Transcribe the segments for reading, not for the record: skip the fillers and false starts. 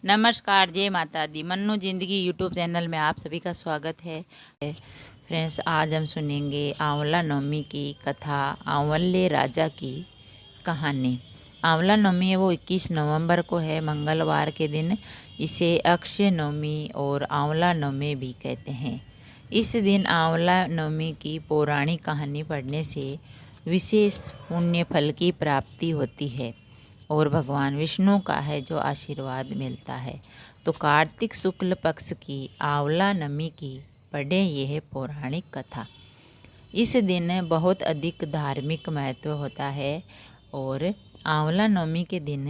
नमस्कार, जय माता दी। मन्नू ज़िंदगी यूट्यूब चैनल में आप सभी का स्वागत है। फ्रेंड्स, आज हम सुनेंगे आंवला नवमी की कथा, आंवले राजा की कहानी। आंवला नवमी है वो 21 नवंबर को है, मंगलवार के दिन। इसे अक्षय नवमी और आंवला नवमी भी कहते हैं। इस दिन आंवला नवमी की पौराणिक कहानी पढ़ने से विशेष पुण्य फल की प्राप्ति होती है और भगवान विष्णु का है जो आशीर्वाद मिलता है। तो कार्तिक शुक्ल पक्ष की आंवला नवमी की पढ़े यह पौराणिक कथा। इस दिन बहुत अधिक धार्मिक महत्व होता है और आंवला नवमी के दिन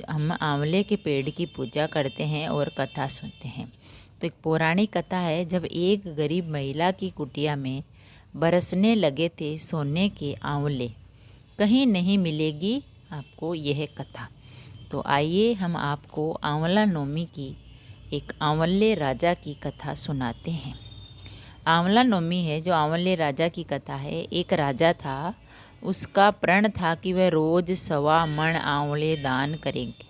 हम आंवले के पेड़ की पूजा करते हैं और कथा सुनते हैं। तो एक पौराणिक कथा है, जब एक गरीब महिला की कुटिया में बरसने लगे थे सोने के आंवले, कहीं नहीं मिलेगी आपको यह कथा। तो आइए हम आपको आंवला नवमी की एक आंवले राजा की कथा सुनाते हैं। आंवला नवमी है जो आंवले राजा की कथा है। एक राजा था, उसका प्रण था कि वह रोज 1.25 मण आंवले दान करेंगे।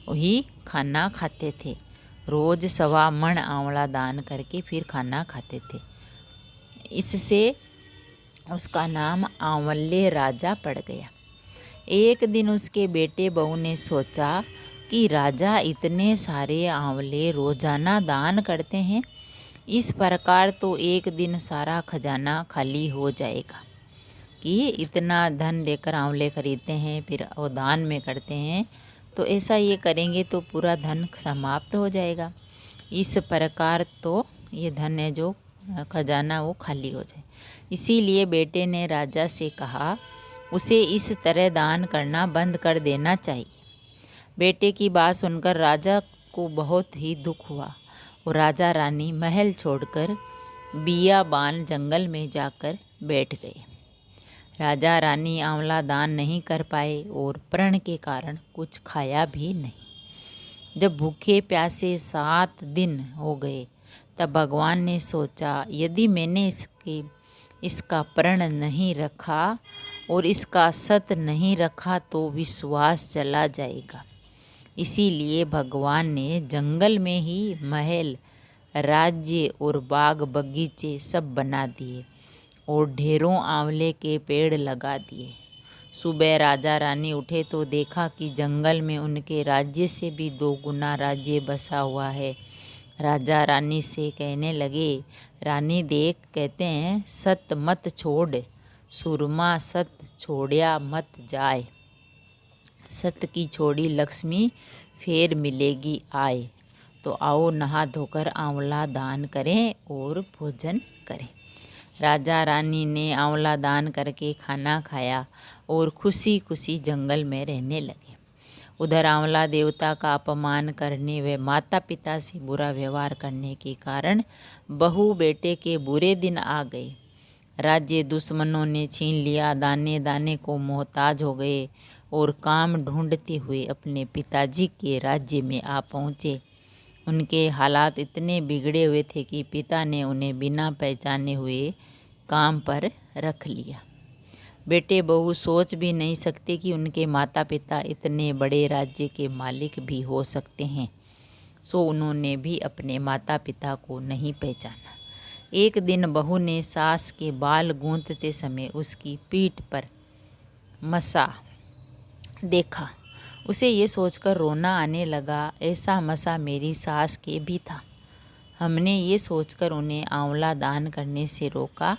वही खाना खाते थे, रोज 1.25 मण आंवला दान करके फिर खाना खाते थे। इससे उसका नाम आंवले राजा पड़ गया। एक दिन उसके बेटे बहू ने सोचा कि राजा इतने सारे आंवले रोजाना दान करते हैं, इस प्रकार तो एक दिन सारा खजाना खाली हो जाएगा। कि इतना धन देकर आंवले खरीदते हैं फिर वो दान में करते हैं, तो ऐसा ये करेंगे तो पूरा धन समाप्त हो जाएगा। इस प्रकार तो ये धन है जो खजाना वो खाली हो जाए। इसीलिए बेटे ने राजा से कहा उसे इस तरह दान करना बंद कर देना चाहिए। बेटे की बात सुनकर राजा को बहुत ही दुख हुआ और राजा रानी महल छोड़कर बियाबान जंगल में जाकर बैठ गए। राजा रानी आंवला दान नहीं कर पाए और प्रण के कारण कुछ खाया भी नहीं। जब भूखे प्यासे 7 दिन हो गए तब भगवान ने सोचा, यदि मैंने इसका प्रण नहीं रखा और इसका सत नहीं रखा तो विश्वास चला जाएगा। इसीलिए भगवान ने जंगल में ही महल, राज्य और बाग बगीचे सब बना दिए और ढेरों आंवले के पेड़ लगा दिए। सुबह राजा रानी उठे तो देखा कि जंगल में उनके राज्य से भी 2 गुना राज्य बसा हुआ है। राजा रानी से कहने लगे, रानी देख, कहते हैं सत मत छोड़, सुरमा सत छोड़या मत जाए। सत की छोड़ी लक्ष्मी फिर मिलेगी आए। तो आओ नहा धोकर आंवला दान करें और भोजन करें। राजा रानी ने आंवला दान करके खाना खाया और खुशी खुशी जंगल में रहने लगे। उधर आंवला देवता का अपमान करने व माता पिता से बुरा व्यवहार करने के कारण बहू बेटे के बुरे दिन आ गए। राज्य दुश्मनों ने छीन लिया, दाने दाने को मोहताज हो गए और काम ढूंढते हुए अपने पिताजी के राज्य में आ पहुँचे। उनके हालात इतने बिगड़े हुए थे कि पिता ने उन्हें बिना पहचाने हुए काम पर रख लिया। बेटे बहू सोच भी नहीं सकते कि उनके माता पिता इतने बड़े राज्य के मालिक भी हो सकते हैं। सो उन्होंने भी अपने माता पिता को नहीं पहचाना। एक दिन बहू ने सास के बाल गूंथते समय उसकी पीठ पर मसा देखा। उसे ये सोचकर रोना आने लगा, ऐसा मसा मेरी सास के भी था। हमने ये सोचकर उन्हें आंवला दान करने से रोका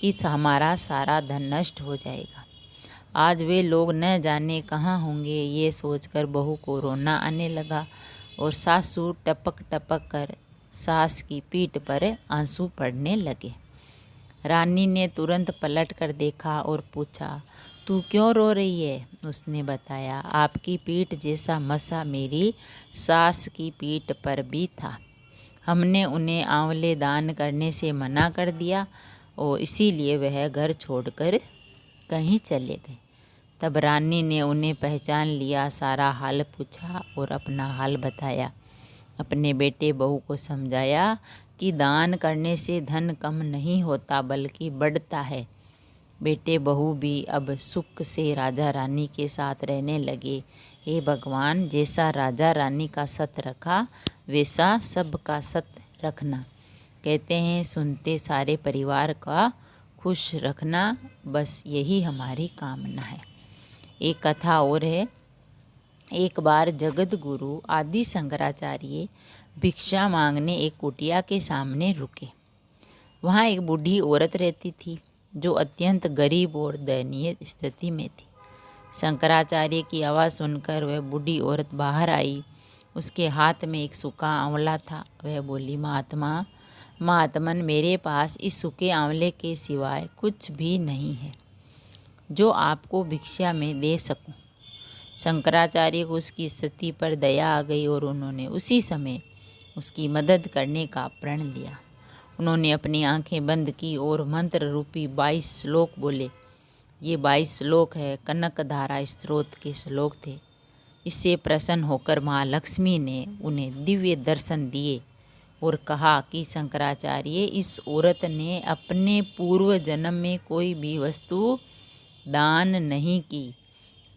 कि हमारा सारा धन नष्ट हो जाएगा। आज वे लोग न जाने कहाँ होंगे। ये सोचकर बहू को रोना आने लगा और सासू टपक टपक कर सास की पीठ पर आंसू पड़ने लगे। रानी ने तुरंत पलट कर देखा और पूछा, तू क्यों रो रही है? उसने बताया, आपकी पीठ जैसा मसा मेरी सास की पीठ पर भी था। हमने उन्हें आंवले दान करने से मना कर दिया और इसीलिए वह घर छोड़कर कहीं चले गए। तब रानी ने उन्हें पहचान लिया, सारा हाल पूछा और अपना हाल बताया। अपने बेटे बहू को समझाया कि दान करने से धन कम नहीं होता बल्कि बढ़ता है। बेटे बहू भी अब सुख से राजा रानी के साथ रहने लगे। हे भगवान, जैसा राजा रानी का सत रखा वैसा सबका सत रखना। कहते हैं सुनते सारे परिवार का खुश रखना, बस यही हमारी कामना है। एक कथा और है। एक बार जगत गुरु आदि शंकराचार्य भिक्षा मांगने एक कुटिया के सामने रुके। वहाँ एक बूढ़ी औरत रहती थी जो अत्यंत गरीब और दयनीय स्थिति में थी। शंकराचार्य की आवाज़ सुनकर वह बूढ़ी औरत बाहर आई। उसके हाथ में एक सूखा आंवला था। वह बोली, महात्मन, मेरे पास इस सूखे आंवले के सिवाय कुछ भी नहीं है जो आपको भिक्षा में दे सकूं। शंकराचार्य को उसकी स्थिति पर दया आ गई और उन्होंने उसी समय उसकी मदद करने का प्रण लिया। उन्होंने अपनी आंखें बंद की और मंत्र रूपी 22 श्लोक बोले। ये 22 श्लोक है कनकधारा स्त्रोत के श्लोक थे। इससे प्रसन्न होकर माँ लक्ष्मी ने उन्हें दिव्य दर्शन दिए और कहा कि शंकराचार्य, इस औरत ने अपने पूर्व जन्म में कोई भी वस्तु दान नहीं की।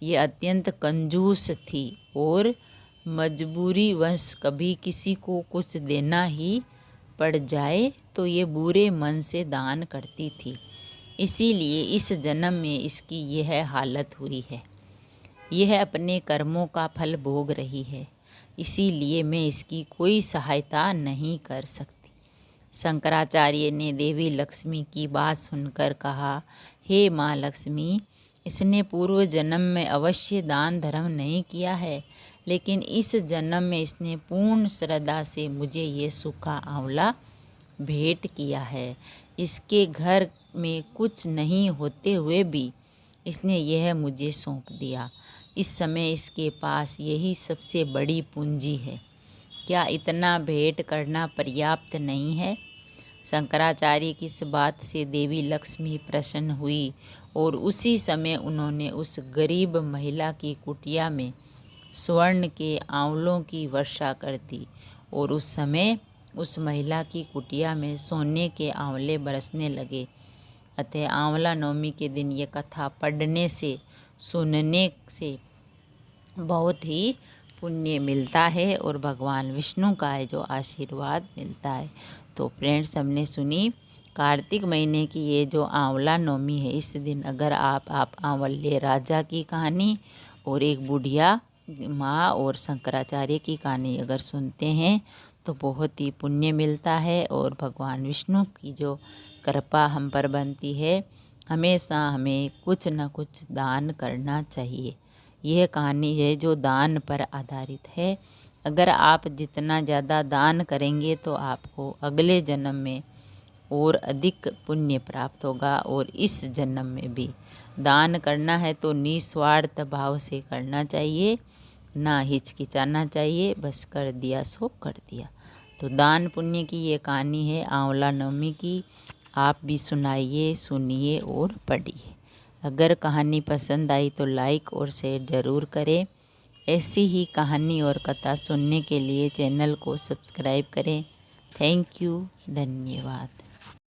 ये अत्यंत कंजूस थी और मजबूरी वश कभी किसी को कुछ देना ही पड़ जाए तो ये बुरे मन से दान करती थी। इसीलिए इस जन्म में इसकी यह हालत हुई है। यह अपने कर्मों का फल भोग रही है, इसीलिए मैं इसकी कोई सहायता नहीं कर सकती। शंकराचार्य ने देवी लक्ष्मी की बात सुनकर कहा, हे माँ लक्ष्मी, इसने पूर्व जन्म में अवश्य दान धर्म नहीं किया है, लेकिन इस जन्म में इसने पूर्ण श्रद्धा से मुझे ये सूखा आंवला भेंट किया है। इसके घर में कुछ नहीं होते हुए भी इसने यह मुझे सौंप दिया। इस समय इसके पास यही सबसे बड़ी पूंजी है। क्या इतना भेंट करना पर्याप्त नहीं है? शंकराचार्य की इस बात से देवी लक्ष्मी प्रसन्न हुई और उसी समय उन्होंने उस गरीब महिला की कुटिया में स्वर्ण के आंवलों की वर्षा कर दी और उस समय उस महिला की कुटिया में सोने के आंवले बरसने लगे। अतः आंवला नवमी के दिन ये कथा पढ़ने से सुनने से बहुत ही पुण्य मिलता है और भगवान विष्णु का है जो आशीर्वाद मिलता है। तो फ्रेंड्स, हमने सुनी कार्तिक महीने की ये जो आंवला नवमी है, इस दिन अगर आप आंवल्य राजा की कहानी और एक बुढ़िया माँ और शंकराचार्य की कहानी अगर सुनते हैं तो बहुत ही पुण्य मिलता है और भगवान विष्णु की जो कृपा हम पर बनती है। हमेशा हमें कुछ न कुछ दान करना चाहिए। यह कहानी है जो दान पर आधारित है। अगर आप जितना ज़्यादा दान करेंगे तो आपको अगले जन्म में और अधिक पुण्य प्राप्त होगा और इस जन्म में भी। दान करना है तो निस्वार्थ भाव से करना चाहिए, ना हिचकिचाना चाहिए, बस कर दिया सो कर दिया। तो दान पुण्य की ये कहानी है आंवला नवमी की। आप भी सुनाइए, सुनिए और पढ़िए। अगर कहानी पसंद आई तो लाइक और शेयर ज़रूर करें। ऐसी ही कहानी और कथा सुनने के लिए चैनल को सब्सक्राइब करें। थैंक यू, धन्यवाद।